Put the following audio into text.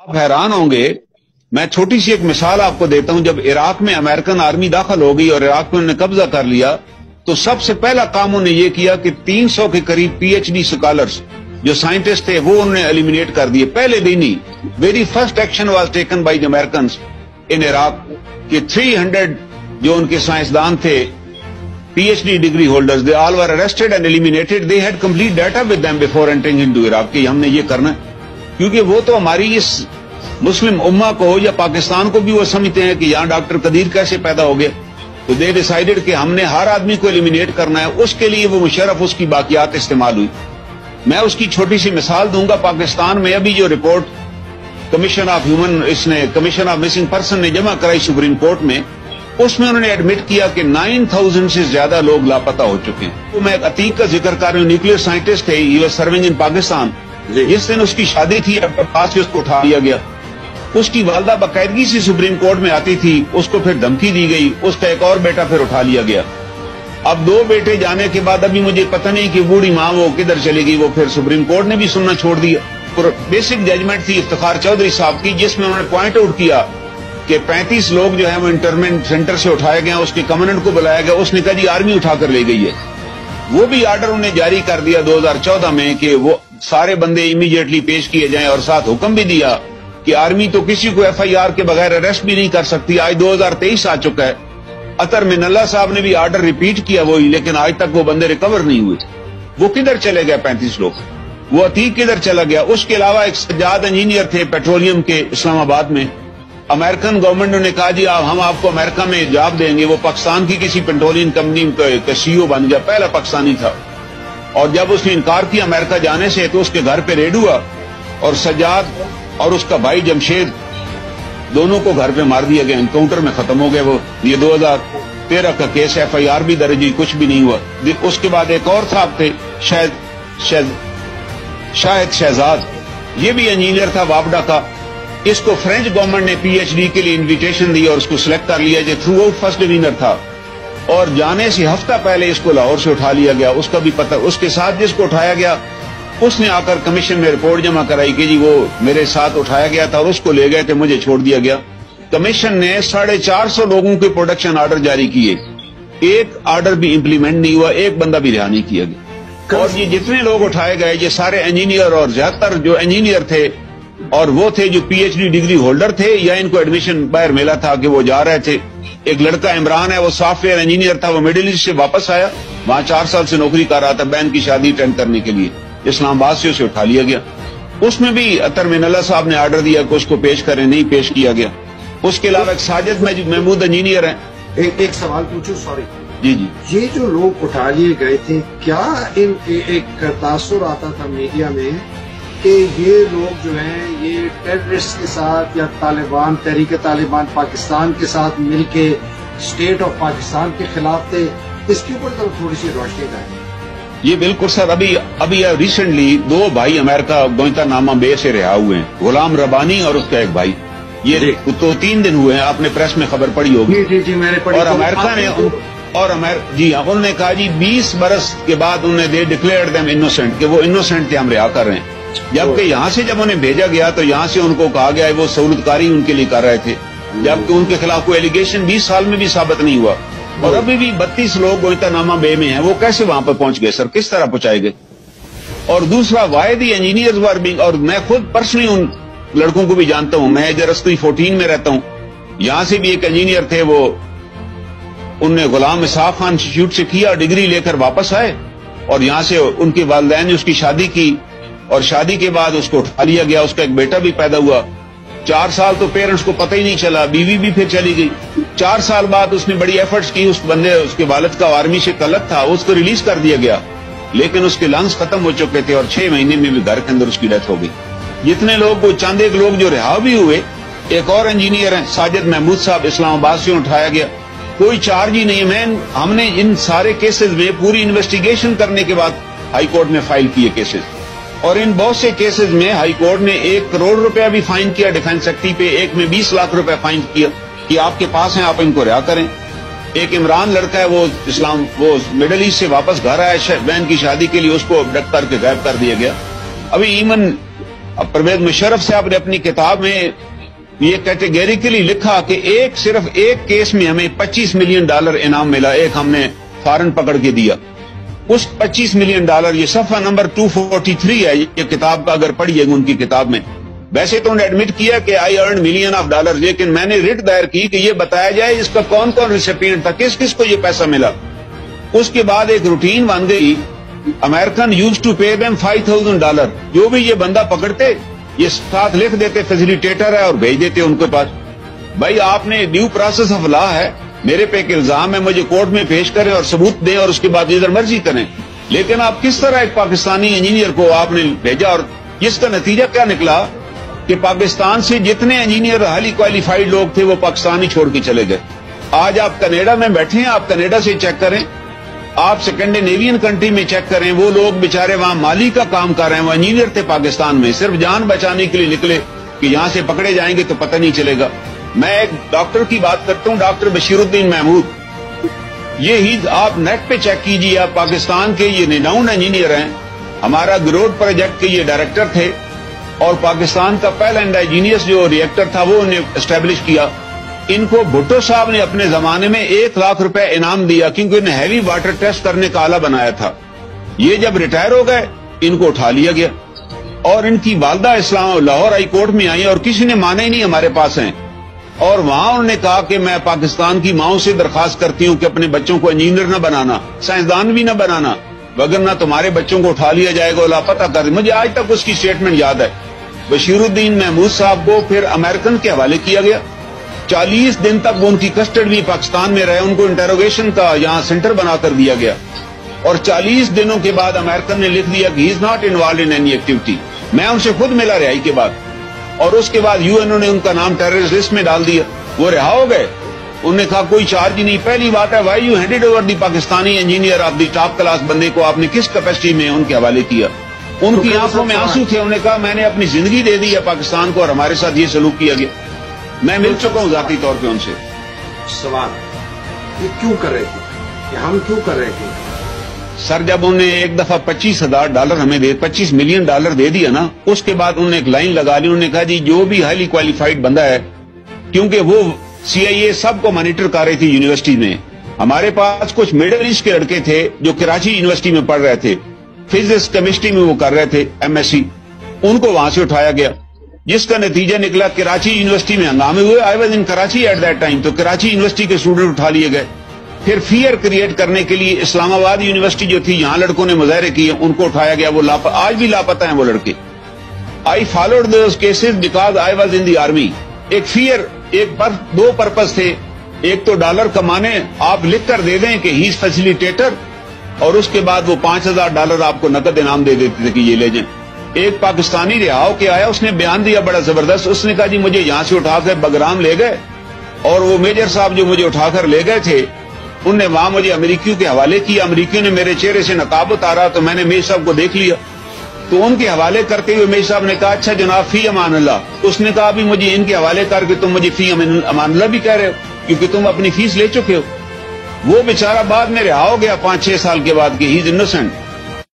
हैरान होंगे। मैं छोटी सी एक मिसाल आपको देता हूं। जब इराक में अमेरिकन आर्मी दाखिल हो गई और इराक में उन्होंने कब्जा कर लिया, तो सबसे पहला काम उन्होंने ये किया कि 300 के करीब पीएचडी स्कॉलर्स जो साइंटिस्ट थे वो उन्होंने एलिमिनेट कर दिए पहले दिन ही। Very first action was taken by the American in Iraq कि 300 जो उनके साइंसदान थे, PhD degree holders, they all were arrested and eliminated. They had complete data with them before entering into Iraq कि हमने ये करना है, क्योंकि वो तो हमारी इस मुस्लिम उम्मा को या पाकिस्तान को भी वो समझते हैं कि यहाँ डॉक्टर कदीर कैसे पैदा हो गया। तो दे डिसाइडेड कि हमने हर आदमी को एलिमिनेट करना है। उसके लिए वो मुशर्रफ उसकी बाकियात इस्तेमाल हुई। मैं उसकी छोटी सी मिसाल दूंगा। पाकिस्तान में अभी जो report commission of missing person ने जमा कराई सुप्रीम कोर्ट में, उसमें उन्होंने एडमिट किया कि 9000 से ज्यादा लोग लापता हो चुके हैं। तो मैं एक अतीक का जिक्र कर रहा हूँ, न्यूक्लियर साइंटिस्ट थे, he was serving in Pakistan. जिस दिन उसकी शादी थी अपने पास से उसको उठा लिया गया। उसकी वालदा बाकायदगी से सुप्रीम कोर्ट में आती थी, उसको फिर धमकी दी गई, उसका एक और बेटा फिर उठा लिया गया। अब 2 बेटे जाने के बाद अभी मुझे पता नहीं कि बूढ़ी माँ वो किधर चली गई। वो फिर सुप्रीम कोर्ट ने भी सुनना छोड़ दिया। बेसिक जजमेंट थी इफ्तिखार चौधरी साहब की, जिसमें उन्होंने पॉइंट आउट किया कि 35 लोग जो है वो इंटरमेंट सेंटर से उठाए गए, उसके कमांडेंट को बुलाया गया, उसने कहा जी आर्मी उठाकर ले गई है। वो भी आर्डर उन्हें जारी कर दिया 2014 में कि वो सारे बंदे इमीडिएटली पेश किए जाएं, और साथ हुक्म भी दिया कि आर्मी तो किसी को FIR के बगैर अरेस्ट भी नहीं कर सकती। आज 2023 आ चुका है। अतर मिनल्ला साहब ने भी आर्डर रिपीट किया वही, लेकिन आज तक वो बंदे रिकवर नहीं हुए। वो किधर चले गए 35 लोग? वो अतीक किधर चला गया? उसके अलावा एक सज्जाद इंजीनियर थे पेट्रोलियम के इस्लामाबाद में। अमेरिकन गवर्नमेंट ने कहा जी हम आपको अमेरिका में जॉब देंगे। वो पाकिस्तान की किसी पेट्रोलियम कंपनी का CEO बन गया, पहला पाकिस्तानी था। और जब उसने इनकार किया अमेरिका जाने से, तो उसके घर पे रेड हुआ और सज्जाद और उसका भाई जमशेद दोनों को घर पे मार दिया गया, एनकाउंटर में खत्म हो गया। वो ये 2013 का केस, FIR भी दर्ज हुई, कुछ भी नहीं हुआ। उसके बाद एक और साहब थे शायद शहजाद, ये भी इंजीनियर था वापडा का। इसको फ्रेंच गवर्नमेंट ने PhD के लिए इन्विटेशन दी और उसको सिलेक्ट कर लिया, जो थ्रू आउट फर्स्ट डिवीजनर था। और जाने से हफ्ता पहले इसको लाहौर से उठा लिया गया। उसका भी पता, उसके साथ जिसको उठाया गया उसने आकर कमीशन में रिपोर्ट जमा कराई कि जी वो मेरे साथ उठाया गया था और उसको ले गए थे, मुझे छोड़ दिया गया। कमीशन ने 450 लोगों के प्रोडक्शन आर्डर जारी किए, एक आर्डर भी इंप्लीमेंट नहीं हुआ, एक बंदा भी रिहा नहीं किया गया। और ये जितने लोग उठाए गए ये सारे इंजीनियर, और ज्यादातर जो इंजीनियर थे और वो थे जो PhD डिग्री होल्डर थे, या इनको एडमिशन बाहर मिला था कि वो जा रहे थे। एक लड़का इमरान है, वो सॉफ्टवेयर इंजीनियर था, वो मिडिल ईस्ट से वापस आया, वहां 4 साल से नौकरी कर रहा था बहन की शादी अटेंड करने के लिए, इस्लामाबाद से उसे उठा लिया गया। उसमें भी अतर मिनल्ला साहब ने आर्डर दिया कि उसको पेश करें, नहीं पेश किया गया। उसके अलावा एक साजिद महमूद इंजीनियर है। एक सवाल पूछूं, सॉरी जी। ये जो लोग उठा लिए गए थे, क्या एक तासुर आता था मीडिया में कि ये लोग जो हैं ये टेररिस्ट के साथ या तालिबान, तहरीक तालिबान पाकिस्तान के साथ मिलके स्टेट ऑफ पाकिस्तान के खिलाफ थे? इसके ऊपर तो थोड़ी सी रोशनी डालें। ये बिल्कुल सर, अभी रिसेंटली 2 भाई अमेरिका गुआंतानामो बे से रिहा हुए हैं, गुलाम रबानी और उसका एक भाई। ये तो 3 दिन हुए हैं, आपने प्रेस में खबर पड़ी होगी। जी मैंने पढ़ी। और अमेरिका ने जी हाँ, उन्होंने कहा जी 20 बरस के बाद उन्हें दे डिक्लेयर्ड देम इनोसेंट, कि वो इनोसेंट थे, हम रिहा कर रहे हैं। जबकि यहाँ से जब उन्हें भेजा गया तो यहाँ से उनको कहा गया वो सहूलतकारी उनके लिए कर रहे थे, जबकि उनके खिलाफ कोई एलिगेशन 20 साल में भी साबित नहीं हुआ। और अभी भी 32 लोग गुआंतानामो बे में हैं। वो कैसे वहां पर पहुंच गए सर, किस तरह पहुंचाए गए? और दूसरा, वायदी इंजीनियर्स वर बीइंग, और मैं खुद पर्सनली उन लड़कों को भी जानता हूं। मैं जरस्ती 14 में रहता हूं, यहां से भी एक इंजीनियर थे, वो उनने गुलाम इसाक खान इंस्टीट्यूट से किया, डिग्री लेकर वापस आए और यहां से उनके वालिदैन ने उसकी शादी की, और शादी के बाद उसको उठा लिया गया। उसका एक बेटा भी पैदा हुआ। 4 साल तो पेरेंट्स को पता ही नहीं चला, बीवी भी फिर चली गई। 4 साल बाद उसने बड़ी एफर्ट्स की, उस बंदे, उसके वालिद का आर्मी से तल्लुक था, उसको रिलीज कर दिया गया, लेकिन उसके लंग्स खत्म हो चुके थे और 6 महीने में भी घर के अंदर उसकी डेथ हो गई। जितने लोग, वो चंद एक लोग जो रिहा भी हुए, एक और इंजीनियर है साजिद महमूद साहब, इस्लामाबाद से उठाया गया, कोई चार्ज ही नहीं है। हमने इन सारे केसेस में पूरी इन्वेस्टिगेशन करने के बाद हाई कोर्ट में फाइल किए केसेस, और इन बहुत से केसेस में हाई कोर्ट ने 1 करोड़ रुपया भी फाइन किया डिफेंस एक्टी पे, एक में 20 लाख रुपया फाइन किया कि आपके पास हैं, आप इनको रिहा करें। एक इमरान लड़का है, वो मिडिल ईस्ट से वापस घर आया बहन की शादी के लिए, उसको अबडक्ट करके गायब कर दिया गया। अभी इवन اب پرویز مشرف صاحب نے اپنی کتاب میں یہ کیٹیگریکلی لکھا کہ صرف ایک کیس میں ہمیں $25 ملین انعام ملا، ایک ہم نے فارن پکڑ کے دیا، اس $25 ملین، یہ صفحہ نمبر 243 ہے یہ کتاب کا، اگر پڑھیے گا ان کی کتاب میں۔ ویسے تو انہوں نے ایڈمٹ کیا کہ آئی ارن ملین آف ڈالر، لیکن میں نے رٹ دائر کی کہ یہ بتایا جائے اس کا کون کون ریسیپینٹ تھا، کس کس کو یہ پیسہ ملا۔ اس کے بعد ایک روٹین بن گئی، American use to pay them $5,000، جو بھی یہ بندہ پکڑتے یہ ساتھ لکھ دیتے فیسیلیٹیٹر ہے اور بھیج دیتے ان کے پاس۔ بھائی آپ نے ڈیو پروسیس آف لا ہے، میرے پہ ایک الزام ہے، مجھے کورٹ میں پیش کریں اور ثبوت دیں اور اس کے بعد جدھر مرضی کریں، لیکن آپ کس طرح ایک پاکستانی انجینئر کو آپ نے بھیجا، اور جس کا نتیجہ کیا نکلا کہ پاکستان سے جتنے انجینئر ہائیلی کوالیفائڈ لوگ تھے وہ پاکستان ہی چھوڑ کے چلے گئے۔ آج آپ کینیڈا میں بیٹھے ہیں، آپ کینیڈا سے چیک کریں، آپ سیکنڈینیوین کنٹری میں چیک کریں، وہ لوگ بیچارے وہاں مالی کا کام کر رہے ہیں، وہ انجینئر تھے پاکستان میں، صرف جان بچانے کے لیے نکلے کہ یہاں سے پکڑے جائیں گے تو پتہ نہیں چلے گا۔ میں ایک ڈاکٹر کی بات کرتا ہوں، ڈاکٹر بشیر الدین محمود، یہ آپ نیٹ پہ چیک کیجیے، آپ پاکستان کے یہ ریناؤنڈ انجینئر ہیں، ہمارا گروڈ پروجیکٹ کے یہ ڈائریکٹر تھے، اور پاکستان کا پہلا انڈائیجینئس جو ریئیکٹر تھا وہ انہیں اسٹیبلش کیا۔ ان کو بھٹو صاحب نے اپنے زمانے میں $1,00,000 انعام دیا کیونکہ انہیں ہیوی واٹر ٹیسٹ کرنے کا آلہ بنایا تھا۔ یہ جب ریٹائر ہو گئے ان کو اٹھا لیا گیا، اور ان کی والدہ اسلام لاہور ہائی کورٹ میں آئی اور کسی نے مانا ہی نہیں ہمارے پاس ہیں، اور وہاں انہوں نے کہا کہ میں پاکستان کی ماؤں سے درخواست کرتی ہوں کہ اپنے بچوں کو انجینئر نہ بنانا، سائنسدان بھی نہ بنانا، وگرنہ تمہارے بچوں کو اٹھا لیا جائے گا، لاپتہ کر۔ مجھے آج تک اس کی سٹیٹمنٹ یاد ہے۔ بشیر الدین محمود صاحب کو پھر امریکن کے حوالے کیا گیا، 40 دن تک وہ ان کی کسٹڈی میں پاکستان میں رہے، ان کو انٹروگیشن کا یہاں سینٹر بنا کر دیا گیا، اور 40 دنوں کے بعد امریکن نے لکھ دیا کہ he is not involved in any activity. میں ان سے خود ملا رہائی کے بعد، اور اس کے بعد UN نے ان کا نام ٹیررسٹ لسٹ میں ڈال دیا، وہ رہا ہو گئے۔ انہوں نے کہا کوئی چارج نہیں۔ پہلی بات ہے why you handed over the Pakistani engineer of the top class بندے کو آپ نے کس کیپیسٹی میں ان کے حوالے کیا؟ ان کی آنکھوں میں آنسو تھے، انہوں نے کہا میں نے اپنی زندگی دے دی ہے پاکستان کو اور ہمارے ساتھ یہ سلوک کیا گیا۔ میں مل چکا ہوں ذاتی طور پہ ان سے۔ سوال یہ کیوں کر رہے تھے، یہ ہم کیوں کر رہے تھے؟ سر جب انہوں نے ایک دفعہ $25,000 ہمیں $25 ملین دے دیا نا، اس کے بعد انہوں نے ایک لائن لگا لی، انہوں نے کہا جی جو بھی ہائیلی کوالیفائڈ بندہ ہے، کیونکہ وہ CIA سب کو مانیٹر کر رہی تھی یونیورسٹی میں، ہمارے پاس کچھ مڈل ایسٹ کے لڑکے تھے جو کراچی یونیورسٹی میں پڑھ رہے تھے، فزکس کیمسٹری میں وہ کر رہے تھے MSc، ان کو وہاں سے اٹھایا گیا، جس کا نتیجہ نکلا کراچی یونیورسٹی میں ہنگامے ہوئے۔ I was in Karachi at that time, تو کراچی یونیورسٹی کے اسٹوڈنٹ اٹھا لیے گئے۔ پھر فیئر کریٹ کرنے کے لیے اسلام آباد یونیورسٹی جو تھی، یہاں لڑکوں نے مظاہرے کیے، ان کو اٹھایا گیا، وہ آج بھی لاپتہ ہیں وہ لڑکے۔ I followed those cases because I was in the army. ایک فیئر، دو پرپز تھے، ایک تو ڈالر کمانے، آپ لکھ کر دے دیں کہ ہی از فیسیلیٹیٹر، اور اس کے بعد وہ $5,000 آپ کو نقد انعام دے دیتے تھے کہ یہ لے جائیں۔ ایک پاکستانی رہا ہو کے آیا، اس نے بیان دیا بڑا زبردست، اس نے کہا جی مجھے یہاں سے اٹھا کر بگرام لے گئے، اور وہ میجر صاحب جو مجھے اٹھا کر لے گئے تھے انہوں نے وہاں مجھے امریکیوں کے حوالے کیا، امریکیوں نے میرے چہرے سے نقاب اتارا تو میں نے میجر صاحب کو دیکھ لیا، تو ان کے حوالے کرتے ہوئے میجر صاحب نے کہا اچھا جناب فی امان اللہ۔ اس نے کہا ابھی مجھے ان کے حوالے کر کے تم مجھے فی امان اللہ بھی کہہ رہے ہو کیونکہ تم اپنی فیس لے چکے ہو۔ وہ بیچارہ بعد میں رہا ہو گیا 5-6 سال کے بعد کہ ہی از انوسینٹ۔